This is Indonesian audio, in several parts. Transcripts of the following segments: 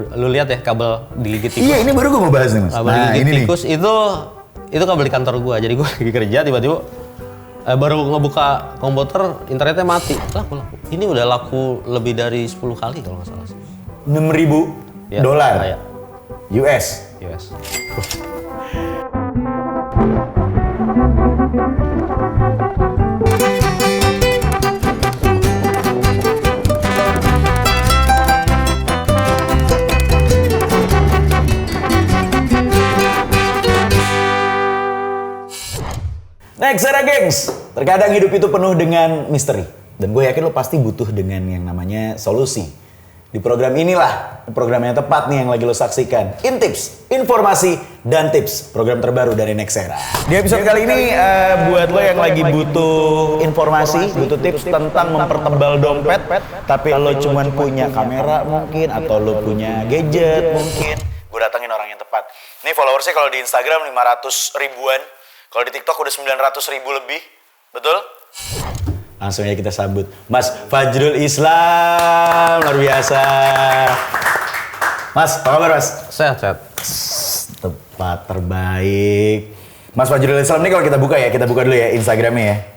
lu lihat ya kabel digigit tikus. Iya, ini baru gue mau bahas nih, Mas. Kabel digigit tikus itu kabel di kantor gua. Jadi gua lagi kerja tiba-tiba baru ngebuka komputer, internetnya mati. Laku. Ini udah laku lebih dari 10 kali kalau nggak salah sih. $6.000 dolar. Ya. US. Next era gengs, terkadang hidup itu penuh dengan misteri. Dan gue yakin lo pasti butuh dengan yang namanya solusi. Di program inilah, program yang tepat nih yang lagi lo saksikan. Intips, informasi, dan tips. Program terbaru dari Next Era. Di episode kali ini, buat lo yang lagi butuh informasi, butuh tips tentang mempertebal dompet. Tapi lo cuman punya kamera mungkin, atau lo punya gadget mungkin. Gue datengin orang yang tepat. Nih followersnya kalau di Instagram 500 ribuan. Kalau di TikTok udah 900 ribu lebih, betul? Langsung aja kita sambut Mas Fajrul Islam, luar biasa. Mas, apa kabar Mas? Sehat. Tempat terbaik. Mas Fajrul Islam ini kalau kita buka dulu ya Instagramnya ya.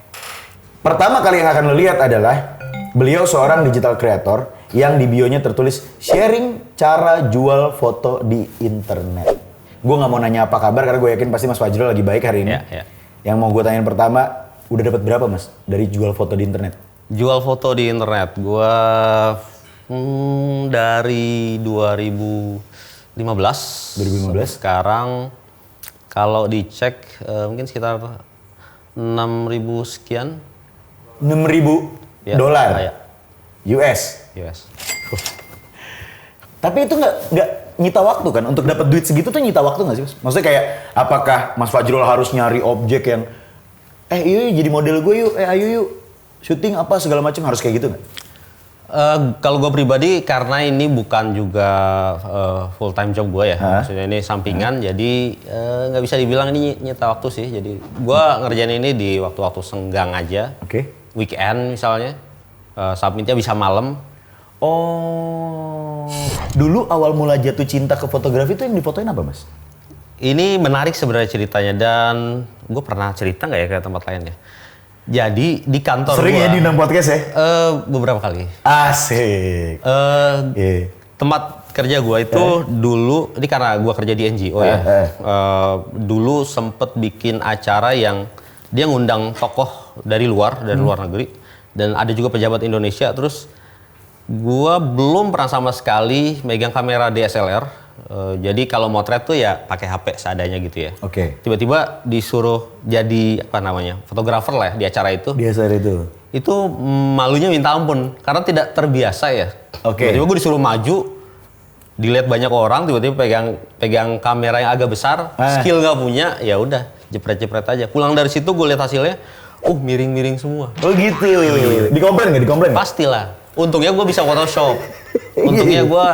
Pertama kali yang akan lo lihat adalah beliau seorang digital creator yang di bio-nya tertulis sharing cara jual foto di internet. Gue nggak mau nanya apa kabar karena gue yakin pasti Mas Fajrul lagi baik hari ini. Ya. Yang mau gue tanyain pertama, udah dapat berapa Mas dari jual foto di internet? Jual foto di internet, gue dari 2015. Sekarang kalau dicek mungkin sekitar 6.000 sekian. 6.000 dolar? Ya. US? Tapi itu nggak nyita waktu kan? Untuk dapat duit segitu tuh nyita waktu nggak sih Mas? Maksudnya kayak apakah Mas Fajrul harus nyari objek yang yuk jadi model gue yuk, ayo yuk syuting apa segala macam, harus kayak gitu nggak? Kalau gue pribadi karena ini bukan juga full time job gue ya, maksudnya ini sampingan, jadi nggak bisa dibilang ini nyita waktu sih. Jadi gue ngerjain ini di waktu-waktu senggang aja, weekend misalnya, submitnya bisa malam. Oh, dulu awal mula jatuh cinta ke fotografi itu yang difotoin apa Mas? Ini menarik sebenarnya ceritanya dan gue pernah cerita nggak ya ke tempat lain ya? Jadi di kantor sering gua, ya diundang podcast ya? Beberapa kali. Asik. Tempat kerja gue itu dulu, ini karena gue kerja di NGO ya. Dulu sempet bikin acara yang dia ngundang tokoh dari luar negeri, dan ada juga pejabat Indonesia. Terus gue belum pernah sama sekali megang kamera DSLR. Jadi kalau motret tuh ya pakai HP seadanya gitu ya. Tiba-tiba disuruh jadi fotografer lah ya di acara itu. Di acara itu. Itu malunya minta ampun karena tidak terbiasa ya. Tiba-tiba gue disuruh maju, dilihat banyak orang, tiba-tiba pegang kamera yang agak besar, skill nggak punya, ya udah jepret-jepret aja. Pulang dari situ gue lihat hasilnya, miring-miring semua. Oh gitu. Dikomplain nggak? Dikomplain? Pastilah. Untungnya gue bisa Photoshop. Untungnya gue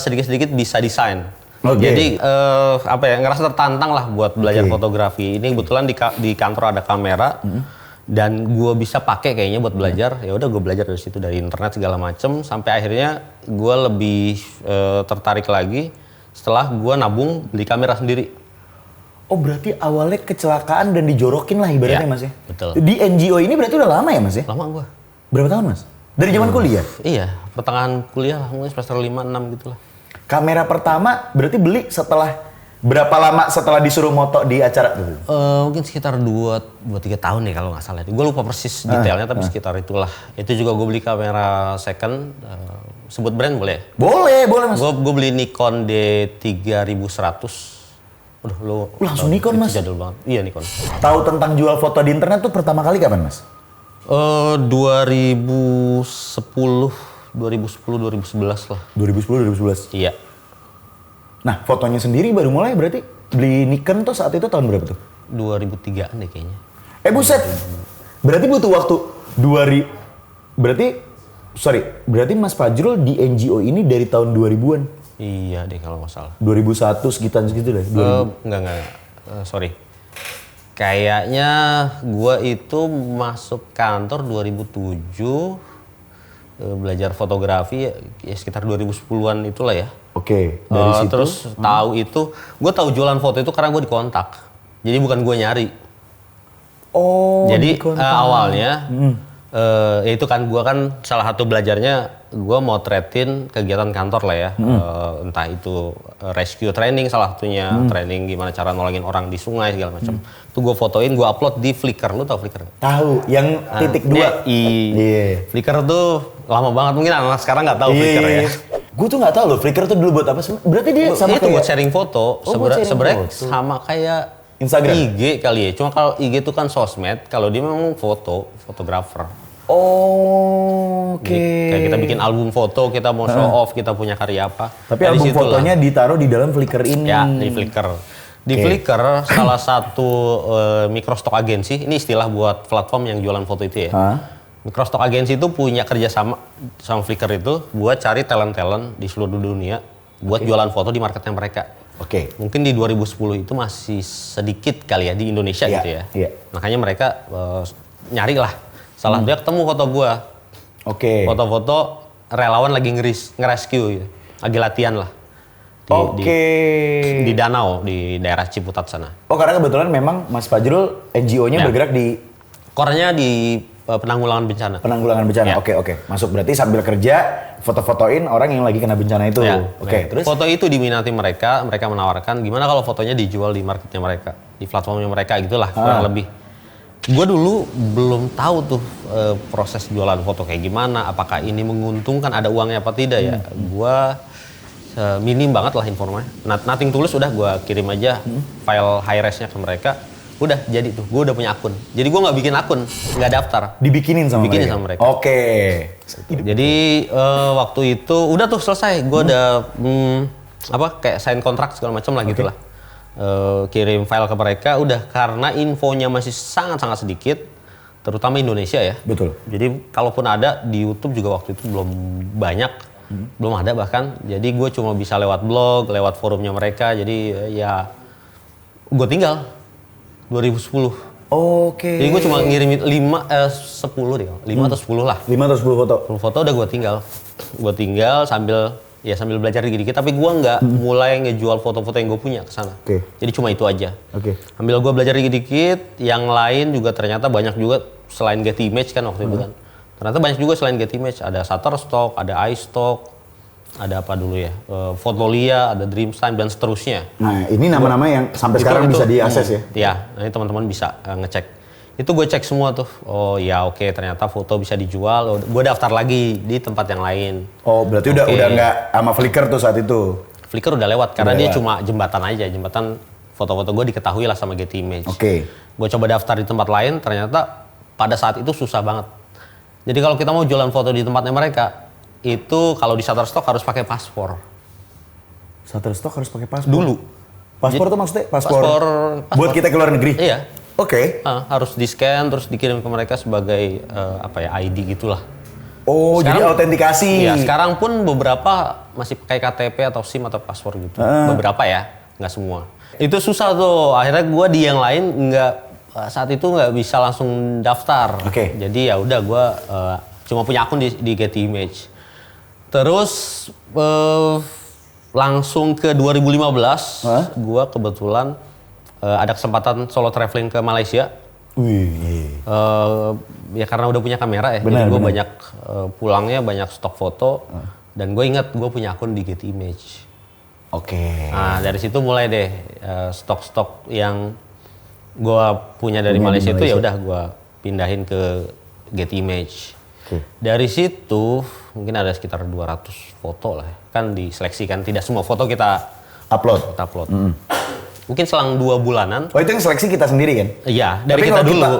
sedikit-sedikit bisa desain. Jadi ngerasa tertantang lah buat belajar fotografi. Ini kebetulan di kantor ada kamera dan gue bisa pakai kayaknya buat belajar. Ya udah gue belajar dari situ, dari internet segala macem, sampai akhirnya gue lebih tertarik lagi setelah gue nabung beli kamera sendiri. Oh berarti awalnya kecelakaan dan dijorokin lah ibaratnya Mas ya? Betul. Di NGO ini berarti udah lama ya Mas ya? Lama gue. Berapa tahun Mas? Dari zaman kuliah? Iya, pertengahan kuliah lah, mungkin semester 5-6 gitu lah. Kamera pertama berarti beli setelah berapa lama setelah disuruh moto di acara? Mungkin sekitar 2-3 tahun nih kalau nggak salah. Gue lupa persis detailnya, tapi sekitar itulah. Itu juga gue beli kamera second, sebut brand boleh? Boleh Mas. Gue beli Nikon D3100. Udah lu langsung Nikon Mas? Jadul banget. Iya Nikon. Tahu tentang jual foto di internet tuh pertama kali kapan Mas? 2011 lah. 2011? Iya. Nah, fotonya sendiri baru mulai berarti beli Nikon tuh saat itu tahun berapa tuh? 2003-an deh kayaknya. Buset. Berarti butuh waktu berarti Mas Fajrul di NGO ini dari tahun 2000-an? Iya deh kalau nggak salah. 2001 sekitar segitu deh? Enggak. Sorry. Kayaknya gue itu masuk kantor 2007, belajar fotografi ya sekitar 2010-an itulah ya. Oke, dari situ. Terus tahu itu, gue tahu jualan foto itu karena gue dikontak. Jadi bukan gue nyari. Oh, Jadi dikontak. awalnya ya itu kan gue kan salah satu belajarnya gue mau motretin kegiatan kantor lah ya. Entah itu rescue training salah satunya, training gimana cara nolongin orang di sungai segala macam. Itu gue fotoin, gue upload di Flickr. Lu tau Flickr? Tahu, yang titik 2. Iya. Flickr tuh lama banget, mungkin anak sekarang nggak tahu Flickr ya. Gue tuh nggak tahu loh Flickr tuh dulu buat apa sih? Berarti dia sama itu kayak buat sharing foto. buat sharing Sebenarnya foto. sama kayak Instagram? IG kali ya. Cuma kalau IG itu kan sosmed, kalau dia memang fotografer. Oh, oke. Kayak kita bikin album foto, kita mau show off, kita punya karya apa. Tapi Dari album situlah. fotonya ditaruh di dalam Flickr ini. Ya, di Flickr. Di Flickr, salah satu microstock agensi, ini istilah buat platform yang jualan foto itu ya. Microstock agensi itu punya kerjasama sama Flickr itu buat cari talent-talent di seluruh dunia buat jualan foto di marketnya mereka. Oke. Mungkin di 2010 itu masih sedikit kali ya di Indonesia Iya, gitu ya. iya. Makanya mereka nyari lah. Salah dia ketemu foto gua. Oke. Foto-foto relawan lagi ngerescue gitu. Lagi latihan lah. Di danau di daerah Ciputat sana. Oh, karena kebetulan memang Mas Fajrul NGO-nya Ya. bergerak di Kornya di penanggulangan bencana. penanggulangan bencana. Ya. Oke. Masuk berarti sambil kerja foto-fotoin orang yang lagi kena bencana itu. Ya, Oke, terus foto itu diminati mereka menawarkan gimana kalau fotonya dijual di marketnya mereka, di platformnya mereka gitulah kurang lebih. Gue dulu belum tahu tuh proses jualan foto kayak gimana, apakah ini menguntungkan, ada uangnya apa tidak ya. Gue minim banget lah informasi. Nothing tulus udah gue kirim aja file high res-nya ke mereka. Udah jadi tuh, gue udah punya akun. Jadi gue nggak bikin akun, nggak daftar. dibikinin sama Dibikinin mereka. sama mereka. Oke. Jadi waktu itu udah tuh selesai, gue udah kayak sign kontrak segala macam lah gitulah. Kirim file ke mereka, udah karena infonya masih sangat-sangat sedikit, terutama Indonesia ya. Betul. Jadi kalaupun ada di YouTube juga waktu itu belum banyak, belum ada bahkan. Jadi gue cuma bisa lewat blog, lewat forumnya mereka. Jadi ya gue tinggal 2010. Oke. Jadi gue cuma ngirim 10 deh, 5 atau 10 lah. 5 atau 10 foto. 10 foto udah gue tinggal. Gue tinggal sambil belajar dikit-dikit. Tapi gue nggak mulai ngejual foto-foto yang gue punya ke sana. Oke. Jadi cuma itu aja. Oke. Ambil gue belajar dikit-dikit. Yang lain juga ternyata banyak juga selain Getty Image kan waktu itu kan. Ternyata banyak juga selain Getty Image. Ada Shutterstock, ada iStock, ada apa dulu ya, Fotolia, ada Dreamtime dan seterusnya. Nah, ini nama-nama yang sampai sekarang bisa diakses ya? Iya, nanti teman-teman bisa ngecek. Itu gue cek semua tuh. Oh ya oke, ternyata foto bisa dijual. Gue daftar lagi di tempat yang lain. Oh, berarti udah nggak sama Flickr tuh saat itu? Flickr udah lewat karena Udah dia lewat. cuma jembatan aja, jembatan foto-foto gue diketahui lah sama Getty Image. Oke. Gue coba daftar di tempat lain, ternyata pada saat itu susah banget. Jadi kalau kita mau jualan foto di tempatnya mereka, itu kalau di Shutterstock harus pakai paspor. Shutterstock harus pakai paspor? Dulu. Paspor tuh maksudnya? Paspor. Paspor. Buat kita ke luar negeri? Iya. Oke. Harus di-scan terus dikirim ke mereka sebagai ID gitulah. Oh, jadi autentikasi. Iya, sekarang pun beberapa masih pakai KTP atau SIM atau paspor gitu. Beberapa ya, nggak semua. Itu susah tuh. Akhirnya gue di yang lain saat itu nggak bisa langsung daftar. Oke. Jadi ya udah gue cuma punya akun di Getty Image. Terus langsung ke 2015, gue kebetulan ada kesempatan solo traveling ke Malaysia. Wih. Ya karena udah punya kamera ya, Benar, jadi gue benar. banyak pulangnya banyak stok foto. Dan gue ingat gue punya akun di Getty Image. Oke. Nah dari situ mulai deh stok-stok yang gue punya dari Punya di Malaysia itu ya Malaysia. udah gue pindahin ke Getty Image. Oke. Dari situ mungkin ada sekitar 200 foto lah, kan diseleksikan, tidak semua foto kita Upload. upload. Mungkin selang 2 bulanan. Oh, itu yang seleksi kita sendiri kan? Iya, dari Tapi kita kalau dulu.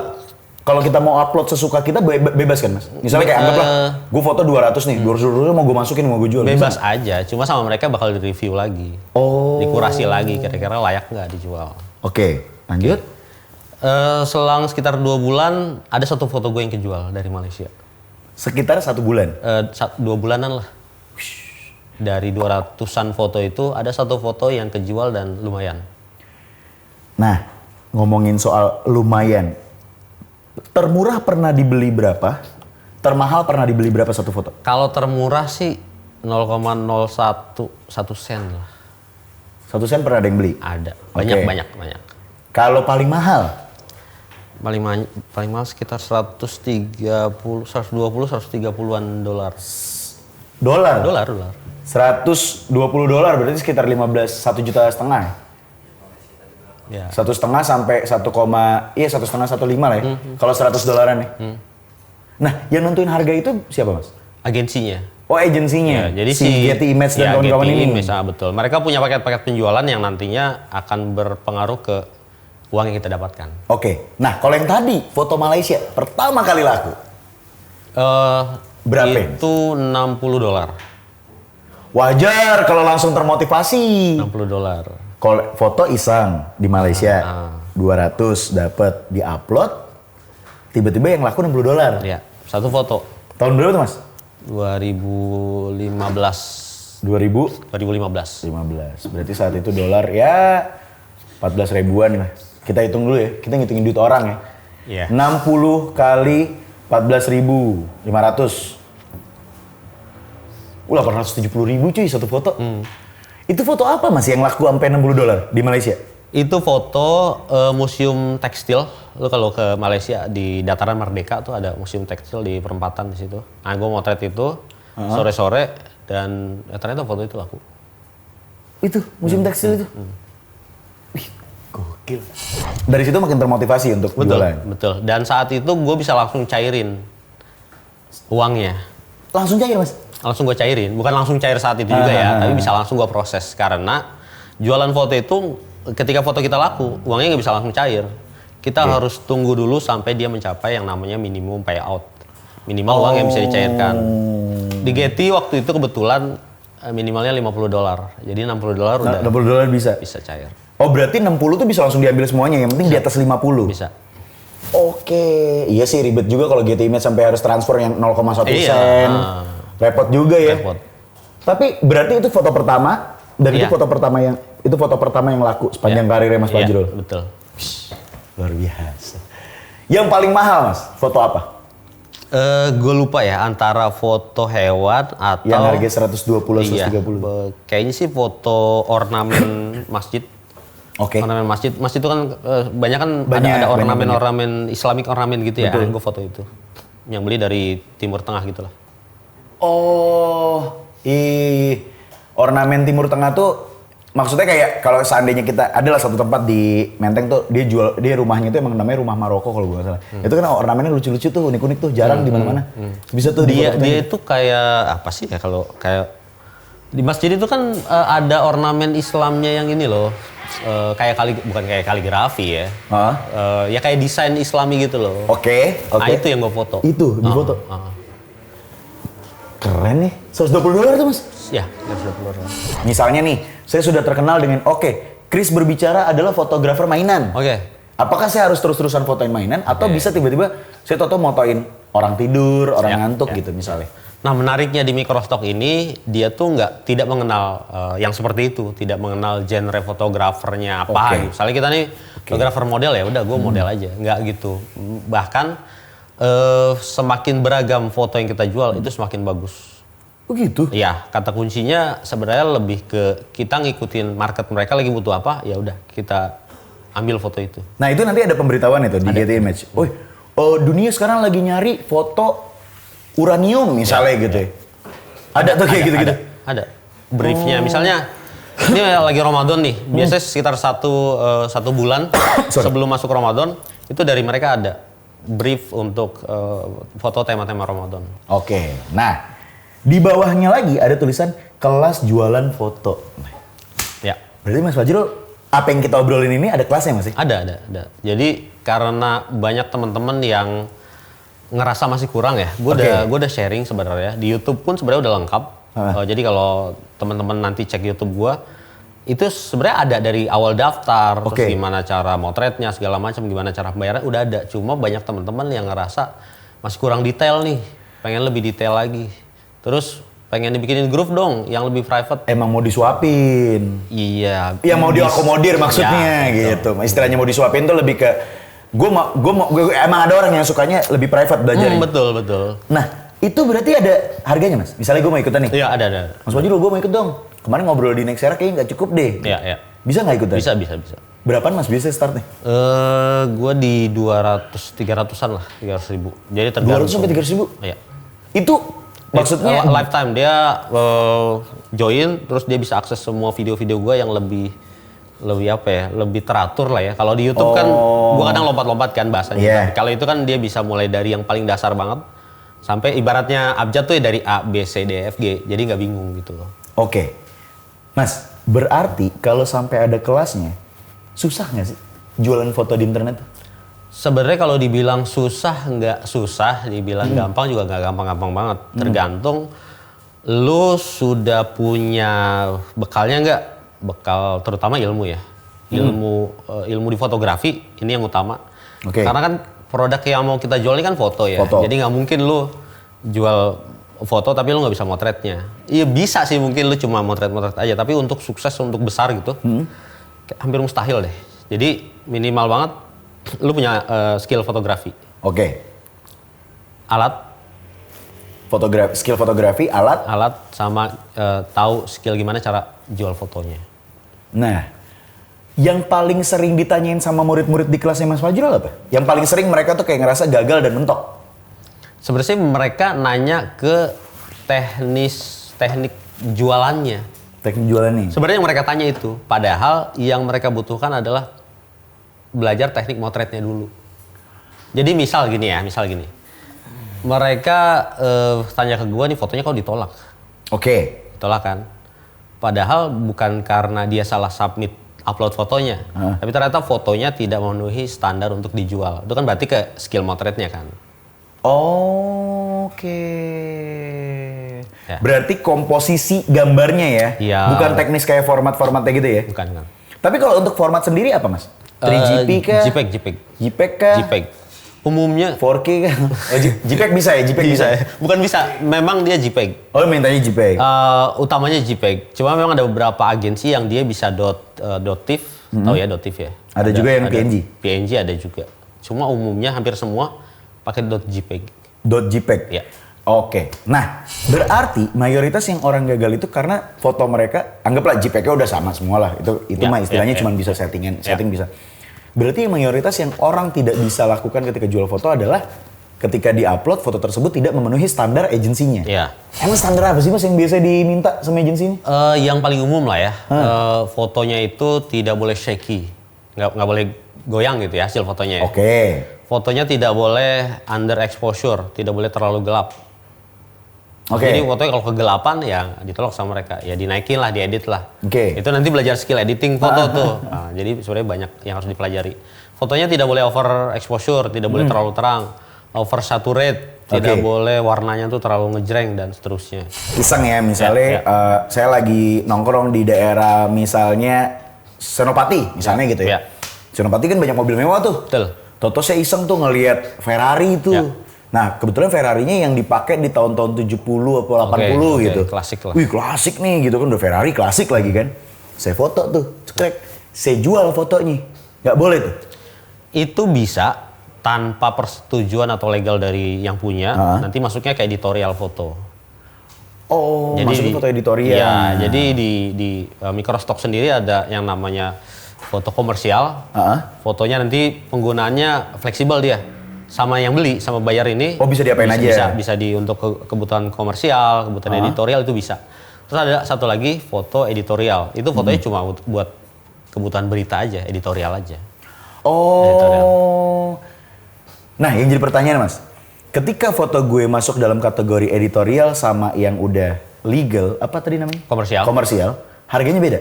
Kalau kita mau upload sesuka kita bebas kan, Mas? Misalnya kayak anggaplah gue foto 200 nih, 200 mau gue masukin, mau gue jual. Bebas bisa? aja, cuma sama mereka bakal di-review lagi. Oh. Dikurasi lagi, kira-kira layak nggak dijual. Oke, lanjut. Selang sekitar 2 bulan, ada satu foto gue yang kejual dari Malaysia. Sekitar 1 bulan. 2 bulanan lah. Dari 200-an foto itu, ada satu foto yang kejual dan lumayan. Nah, ngomongin soal lumayan. Termurah pernah dibeli berapa? Termahal pernah dibeli berapa satu foto? Kalau termurah sih, 0,01 sen lah. 1 sen pernah ada yang beli? Ada. Oke. Banyak. Kalau paling mahal? Paling mahal sekitar 130-130an dolar. Dolar? Dolar. $120 berarti sekitar 1,5 juta ya? Ya. 1,5 sampai 1,15 lah ya. Kalau $100 nih. Nah, yang nentuin harga itu siapa, Mas? Agensinya. Oh, agensinya. Ya, jadi si Getty Images dan kawan-kawan Getty ini. Images, betul. Mereka punya paket-paket penjualan yang nantinya akan berpengaruh ke uang yang kita dapatkan. Oke. Nah, kalau yang tadi foto Malaysia pertama kali laku. Berapa? Itu $60. Wajar kalau langsung termotivasi. $60. Kalau foto iseng di Malaysia, 200 dapat di-upload, tiba-tiba yang laku $60. Ya, satu foto. Tahun berapa tuh, Mas? 2015. 2015. Berarti saat itu dolar ya 14 ribuan lah. Kita hitung dulu ya. Kita ngitungin duit orang ya. Iya. 60 kali 14.500. 870.000 cuy satu foto. Itu foto apa Mas yang laku sampai $60 di Malaysia? Itu foto museum tekstil. Lu kalau ke Malaysia di Dataran Merdeka tuh ada museum tekstil di perempatan di situ. Nah, gue motret itu sore-sore dan ternyata foto itu laku. Itu museum tekstil itu. Wih, gokil. Dari situ makin termotivasi untuk jualan. Betul. Dan saat itu gue bisa langsung cairin uangnya. Langsung cair, Mas? Langsung gue cairin. Bukan langsung cair saat itu juga ya, tapi bisa langsung gue proses. Karena jualan foto itu ketika foto kita laku, uangnya nggak bisa langsung cair. Kita harus tunggu dulu sampai dia mencapai yang namanya minimum payout. Minimal uang yang bisa dicairkan. Di Getty waktu itu kebetulan minimalnya $50. Jadi $60 udah $60 bisa cair. Oh, berarti 60 tuh bisa langsung diambil semuanya, yang penting di atas 50. Bisa. Oke. Iya sih ribet juga kalau Getty Images sampai harus transfer yang 0,1 sen. Repot juga ya. Repot. Tapi berarti itu foto pertama dan itu foto pertama yang laku sepanjang karirnya Mas Fajrul. Betul. Luar biasa. Yang paling mahal, Mas, foto apa? Gue lupa ya antara foto hewan atau yang harga 120-130. Kayaknya sih foto ornamen masjid. Oke. Ornamen masjid. Masjid itu kan banyak ada ornamen Islamic ornamen gitu ya. Gue foto itu. Yang beli dari Timur Tengah gitu lah. Oh, ornamen Timur Tengah tuh maksudnya kayak kalau seandainya kita adalah satu tempat di Menteng tuh dia rumahnya itu emang namanya rumah Maroko kalau gue nggak salah. Itu kan ornamennya lucu-lucu tuh, unik-unik tuh, jarang di mana-mana. Bisa tuh dia itu kayak apa sih ya kalau kayak di masjid itu kan ada ornamen Islamnya yang ini loh. Bukan kayak kaligrafi ya. Ya kayak desain Islami gitu loh. Oke. Nah, itu yang gue foto. Itu di foto. Keren nih, $120 tuh Mas? Ya, $120. Misalnya nih, saya sudah terkenal dengan, Chris berbicara adalah fotografer mainan. Oke. Apakah saya harus terus-terusan fotoin mainan, atau bisa tiba-tiba saya motoin orang tidur, orang ngantuk gitu misalnya? Nah, menariknya di Microstock ini, dia tuh tidak mengenal yang seperti itu, tidak mengenal genre fotografernya apa. Gitu. Misalnya kita nih fotografer model ya, udah gue model aja, nggak gitu. Bahkan semakin beragam foto yang kita jual itu semakin bagus. Begitu? Iya, kata kuncinya sebenarnya lebih ke kita ngikutin market mereka lagi butuh apa, ya udah kita ambil foto itu. Nah itu nanti ada pemberitahuan itu di Getty Images. Dunia sekarang lagi nyari foto uranium misalnya gitu ya. Ada tuh kayak gitu-gitu? Ada. Briefnya misalnya ini lagi Ramadan nih, biasanya sekitar satu bulan sebelum masuk Ramadan itu dari mereka ada brief untuk foto tema-tema Ramadan. Oke, nah di bawahnya lagi ada tulisan kelas jualan foto. Ya. Berarti Mas Fajrul, apa yang kita obrolin ini ada kelasnya Mas? Ada. Jadi karena banyak teman-teman yang ngerasa masih kurang ya, gue udah sharing sebenarnya di YouTube pun sebenarnya udah lengkap. Jadi kalau teman-teman nanti cek YouTube gue, itu sebenarnya ada dari awal daftar, terus gimana cara motretnya, segala macam, gimana cara bayarnya, udah ada. Cuma banyak teman-teman yang ngerasa masih kurang detail nih, pengen lebih detail lagi. Terus pengen dibikinin grup dong, yang lebih private. Emang mau disuapin? Iya. Yang mau diakomodir maksudnya gitu. Istilahnya mau disuapin tuh lebih ke, gue emang ada orang yang sukanya lebih private belajar. Betul. Nah, Itu berarti ada harganya Mas? Misalnya gue mau ikutan nih. Iya, ada. Mas Fajrul, gue mau ikut dong. Kemarin ngobrol di Nexera kayaknya nggak cukup deh. Iya. Bisa nggak ikutan? Bisa. Berapaan Mas biasanya startnya? Gue di 300-an lah, 300.000. Jadi tergantung. 200 sampai 300.000? Iya. Itu maksudnya lifetime, dia join, terus dia bisa akses semua video-video gue yang lebih apa ya, lebih teratur lah ya. Kalau di YouTube kan, gue kadang lompat-lompat kan bahasanya. Yeah. Kalau itu kan dia bisa mulai dari yang paling dasar banget, sampai ibaratnya abjad tuh ya dari A, B, C, D, F, G. Jadi nggak bingung gitu loh. Oke. Mas, berarti kalau sampai ada kelasnya, susah nggak sih jualan foto di internet? Sebenarnya kalau dibilang susah nggak susah, dibilang gampang juga nggak gampang-gampang banget. Tergantung lu sudah punya bekalnya nggak, bekal terutama ilmu ya, ilmu di fotografi ini yang utama. Oke. Karena kan produk yang mau kita jual ini kan foto ya, jadi nggak mungkin lu jual foto tapi lu nggak bisa motretnya. Iya bisa sih, mungkin lu cuma motret aja, tapi untuk sukses, untuk besar gitu, hampir mustahil deh. Jadi minimal banget lu punya skill fotografi. Oke. Alat, Skill fotografi, alat sama tahu skill gimana cara jual fotonya. Nah, yang paling sering ditanyain sama murid-murid di kelasnya Mas Fajrul apa? Yang paling sering mereka tuh kayak ngerasa gagal dan mentok. Sebenarnya mereka nanya ke teknik jualannya. Teknik jualannya. Sebenarnya yang mereka tanya itu, padahal yang mereka butuhkan adalah belajar teknik motretnya dulu. Jadi misal gini. Mereka tanya ke gua nih, fotonya kok ditolak. Oke. Ditolak kan. Padahal bukan karena dia salah submit upload fotonya. Tapi ternyata fotonya tidak memenuhi standar untuk dijual. Itu kan berarti ke skill motretnya kan. Oke. Ya. Berarti komposisi gambarnya ya? Iya. Bukan teknis kayak format-formatnya gitu ya? Bukan. Tapi kalau untuk format sendiri apa Mas? 3GP kah? JPEG kah? JPEG. Umumnya 4K kah? Oh, JPEG bisa ya? JPEG bisa ya? Bukan bisa, memang dia JPEG. Oh, mintanya JPEG. Utamanya JPEG. Cuma memang ada beberapa agensi yang dia bisa .tif, tahu ya .tif ya. Ada juga yang PNG. PNG ada juga. Cuma umumnya hampir semua pakai .jpeg. .jpeg. Ya. Oke. Nah, berarti mayoritas yang orang gagal itu karena foto mereka, anggaplah JPEG-nya udah sama semua lah. Itu mah istilahnya cuma bisa setting bisa. Berarti mayoritas yang orang tidak bisa lakukan ketika jual foto adalah ketika di-upload foto tersebut tidak memenuhi standar agensinya. Iya. Emang standar apa sih Mas yang biasa diminta sama agensi ini? Yang paling umum lah ya. Fotonya itu tidak boleh shaky. Nggak boleh goyang gitu ya hasil fotonya ya. Oke. Fotonya tidak boleh under exposure, tidak boleh terlalu gelap. Oke. Jadi fotonya kalau kegelapan ya ditolak sama mereka, ya dinaikin lah, diedit lah. Oke. Itu nanti belajar skill editing foto tuh. Nah, jadi sebenarnya banyak yang harus dipelajari. Fotonya tidak boleh over exposure, tidak boleh terlalu terang, over saturate, tidak boleh warnanya tuh terlalu ngejreng dan seterusnya. Iseng ya, misalnya saya lagi nongkrong di daerah misalnya Senopati, misalnya gitu ya. Senopati kan banyak mobil mewah tuh. Betul. Toto saya iseng tuh ngelihat Ferrari tuh. Ya. Nah, kebetulan Ferrarinya yang dipakai di tahun-tahun 70 atau 80 gitu. Klasik lah. Wih, klasik nih gitu kan, udah Ferrari klasik lagi kan. Saya foto tuh, cekrek. Saya jual fotonya. Nggak boleh tuh? Itu bisa tanpa persetujuan atau legal dari yang punya, nanti masuknya ke editorial foto. Oh, jadi, masuknya foto editorial. Iya, jadi di Microstock sendiri ada yang namanya foto komersial. Fotonya nanti penggunaannya fleksibel dia. Sama yang beli, sama bayar ini. Oh, bisa diapain aja? Bisa untuk kebutuhan komersial, kebutuhan editorial itu bisa. Terus ada satu lagi foto editorial. Itu fotonya cuma buat kebutuhan berita aja, editorial aja. Oh. Editorial. Nah, yang jadi pertanyaan Mas, ketika foto gue masuk dalam kategori editorial sama yang udah legal, apa tadi namanya? Komersial, harganya beda?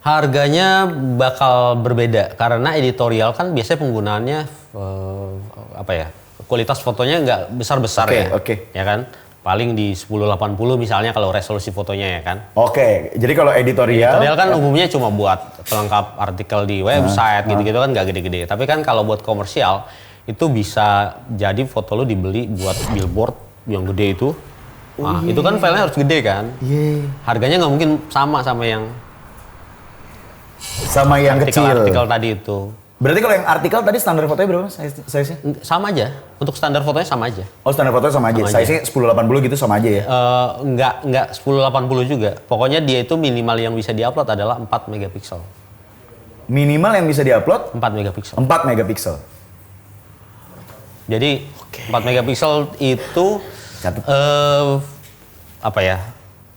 Harganya bakal berbeda karena editorial kan biasanya penggunaannya kualitas fotonya nggak besar-besar ya kan, paling di 1080 misalnya kalau resolusi fotonya ya kan. Oke, jadi kalau editorial kan umumnya cuma buat pelengkap artikel di website gitu-gitu kan nggak gede-gede. Tapi kan kalau buat komersial itu bisa jadi foto lu dibeli buat billboard yang gede itu. Nah, itu kan filenya harus gede kan. Harganya nggak mungkin sama yang kecil. Artikel tadi itu. Berarti kalau yang artikel tadi standar fotonya berapa size-nya? Sama aja. Untuk standar fotonya sama aja. Oh standar fotonya sama aja. Size-nya 1080 gitu sama aja ya? Enggak 1080 juga. Pokoknya dia itu minimal yang bisa diupload adalah 4 megapiksel. Minimal yang bisa diupload? 4 megapiksel. 4 megapiksel. Jadi 4 megapiksel itu apa ya?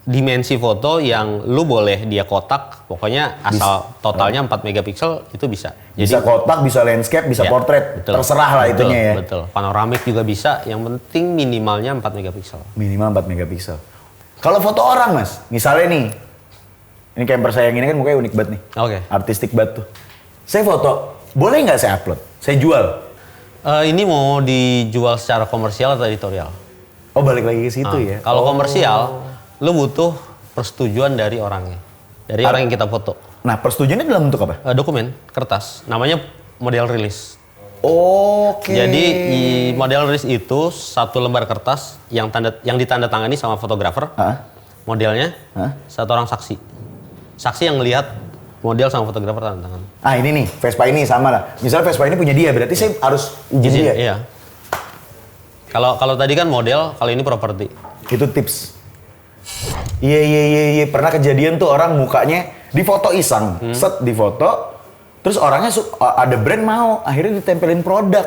Dimensi foto yang lu boleh dia kotak, pokoknya asal totalnya 4 megapiksel itu bisa. Jadi, bisa kotak, bisa landscape, bisa portrait, betul, terserah lah betul, itunya ya. Betul, panoramik juga bisa, yang penting minimalnya 4 megapiksel. Minimal 4 megapiksel. Kalau foto orang mas, misalnya nih, ini camper saya yang ini kan mukanya unik banget nih. Oke. Artistik banget tuh. Saya foto, boleh nggak saya upload? Saya jual? Ini mau dijual secara komersial atau editorial? Oh balik lagi ke situ ya? Kalau komersial, lu butuh persetujuan dari orangnya. Dari orang yang kita foto. Nah persetujuannya dalam bentuk apa? Dokumen, kertas. Namanya model rilis. Oke. Jadi model rilis itu satu lembar kertas yang ditandatangani sama fotografer. Modelnya satu orang saksi. Saksi yang melihat model sama fotografer tanda tangan. Ah ini nih, Vespa ini sama lah. Misalnya Vespa ini punya dia, berarti saya harus izin dia? Iya. Kalau tadi kan model, kalau ini properti. Itu tips. Iya. Pernah kejadian tuh orang mukanya difoto iseng, set difoto, terus orangnya ada brand mau, akhirnya ditempelin produk.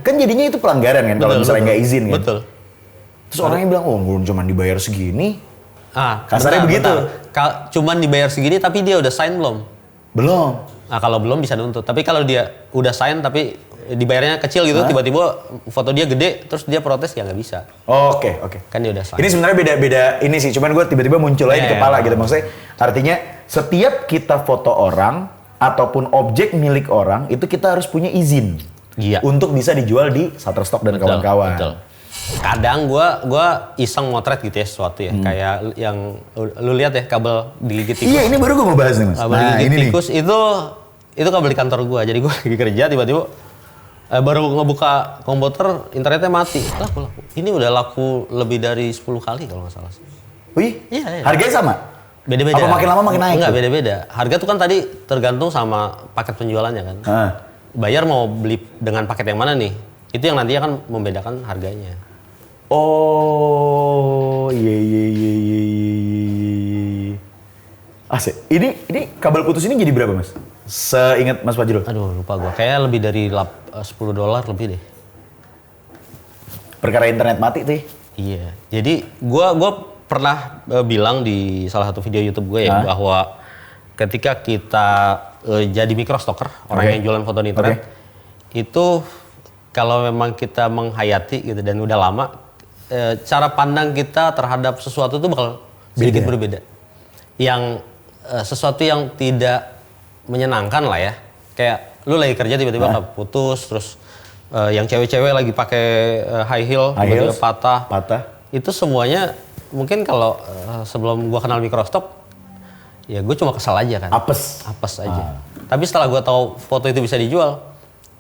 Kan jadinya itu pelanggaran kan kalau misalnya nggak izin kan. Betul. Terus orangnya bilang, oh cuma dibayar segini. Kasarnya bentar, begitu. Cuman dibayar segini tapi dia udah sign belum? Belum. Nah kalau belum bisa nuntut. Tapi kalau dia udah sign tapi dibayarnya kecil gitu, tiba-tiba foto dia gede, terus dia protes ya nggak bisa. Oke. Kan dia udah sign. Ini sebenarnya beda ini sih, cuman gue tiba-tiba muncul aja di kepala gitu. Maksudnya artinya setiap kita foto orang ataupun objek milik orang itu kita harus punya izin. Iya. Untuk bisa dijual di Shutterstock dan kawan-kawan. Betul. Kadang gua iseng motret gitu ya sesuatu ya, kayak yang lu lihat ya kabel digigit tikus. Iya, ini baru gue mau bahas nih mas. Kabel digigit tikus itu kabel di kantor gua. Jadi gua lagi kerja tiba-tiba baru ngebuka komputer internetnya mati. Laku. Ini udah laku lebih dari 10 kali kalau nggak salah. Wih, iya. Harganya sama? Beda-beda. Apa makin lama makin naik? Enggak, beda-beda. Harga tuh kan tadi tergantung sama paket penjualannya kan. Bayar mau beli dengan paket yang mana nih? Itu yang nanti akan membedakan harganya. Oh, iya. Asik. Ini kabel putus ini jadi berapa mas? Seingat Mas Fajrul? Aduh lupa gua. Kayaknya lebih dari $10 lebih deh. Perkara internet mati tuh. Iya. Jadi gua pernah bilang di salah satu video YouTube gue ya bahwa ketika kita jadi microstocker, orang yang jualan foto di internet, itu kalau memang kita menghayati gitu dan udah lama, cara pandang kita terhadap sesuatu itu bakal sedikit berbeda. Yang sesuatu yang tidak menyenangkan lah ya. Kayak lu lagi kerja tiba-tiba putus, terus yang cewek-cewek lagi pakai high heel tiba-tiba patah. Itu semuanya mungkin kalau sebelum gua kenal microstock, ya gue cuma kesal aja kan. Apes aja. Tapi setelah gua tahu foto itu bisa dijual,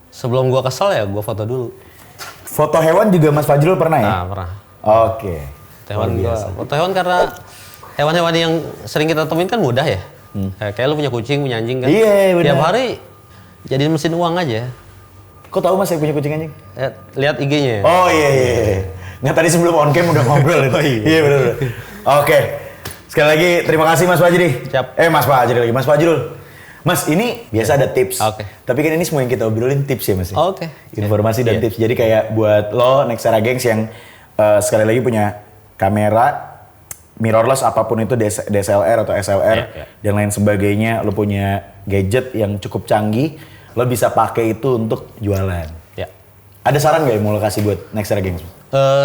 sebelum gua kesal ya gua foto dulu. Foto hewan juga Mas Fajrul pernah ya? Pernah. Oke. Foto hewan karena hewan-hewan yang sering kita temuin kan mudah ya. Kayak lu punya kucing, punya anjing kan. Iya benar. Tiap hari jadi mesin uang aja. Kok tahu Mas saya punya kucing anjing? Lihat IG-nya. Oh iya. Nggak tadi sebelum on cam udah ngobrol. Iya benar. Oke. Sekali lagi terima kasih Mas Fajri. Siap. Mas Fajri lagi, Mas Fajrul. Mas ini biasa ada tips. Tapi kan ini semua yang kita obrolin tips ya Mas. Informasi dan tips. Jadi kayak buat lo Nexera Gengs yang sekali lagi punya kamera mirrorless apapun itu DSLR atau SLR dan lain sebagainya, lo punya gadget yang cukup canggih, lo bisa pakai itu untuk jualan. Ada saran nggak yang mau lo kasih buat Nexera Gengs?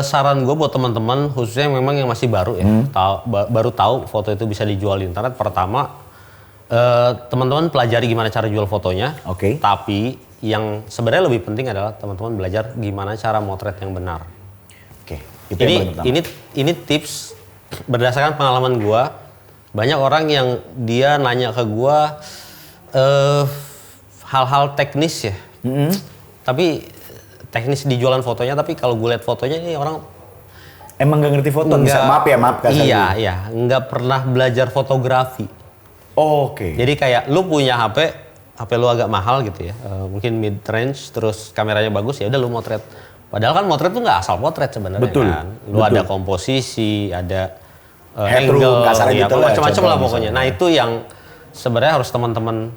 Saran gue buat teman-teman khususnya yang memang yang masih baru ya, baru tahu foto itu bisa dijual di internet. Pertama, teman-teman pelajari gimana cara jual fotonya. Tapi yang sebenarnya lebih penting adalah teman-teman belajar gimana cara motret yang benar. Itu yang paling pertama. Ini tips berdasarkan pengalaman gue. Banyak orang yang dia nanya ke gue hal-hal teknis ya. Tapi teknis di jualan fotonya, tapi kalau gue lihat fotonya ini orang emang gak ngerti foto. Maaf kasar. Iya, nggak pernah belajar fotografi. Jadi kayak lu punya HP, HP lu agak mahal gitu ya, mungkin mid range, terus kameranya bagus, ya udah lu motret. Padahal kan motret tuh nggak asal potret sebenarnya kan. Lu ada komposisi, ada headroom, kasarnya gitu lah, macam-macam lah pokoknya. misalnya. Nah itu yang sebenarnya harus teman-teman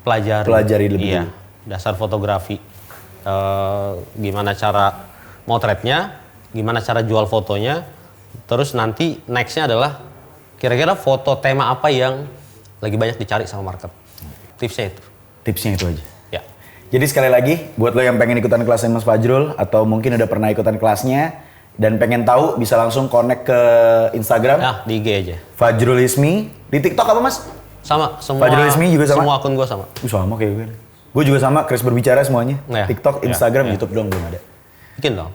pelajari lebih iya, dulu. dasar fotografi. Gimana cara motretnya, gimana cara jual fotonya, terus nanti nextnya adalah kira-kira foto tema apa yang lagi banyak dicari sama market. Tipsnya itu. Tipsnya itu aja. Ya. Jadi sekali lagi, buat lo yang pengen ikutan kelasnya Mas Fajrul atau mungkin udah pernah ikutan kelasnya dan pengen tahu, bisa langsung connect ke Instagram. Nah, di IG aja. Fajrul Ismi. Di TikTok apa Mas? Sama, semua. Fajrul Ismi juga sama? Semua akun gue sama. Sama kayak gue. Gue juga sama, Chris Berbicara semuanya. Ya. TikTok, Ya. Instagram, Ya. YouTube doang belum ada. Bikin dong.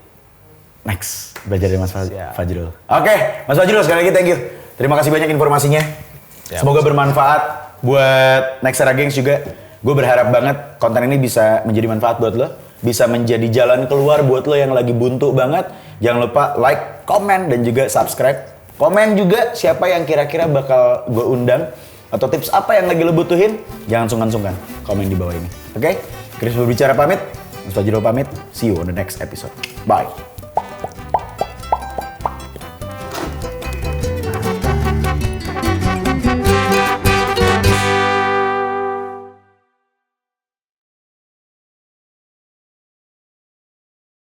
Next, belajar dari Mas Siap. Fajrul. Oke, Mas Fajrul sekali lagi thank you. Terima kasih banyak informasinya. Siap. Semoga bermanfaat buat Nexera Gengs juga. Gue berharap banget konten ini bisa menjadi manfaat buat lo. Bisa menjadi jalan keluar buat lo yang lagi buntu banget. Jangan lupa like, komen, dan juga subscribe. Komen juga siapa yang kira-kira bakal gue undang. Atau tips apa yang lagi lo butuhin. Jangan sungkan-sungkan komen di bawah ini. Oke? Chris Berbicara pamit. Mas Fajrul pamit. See you on the next episode. Bye.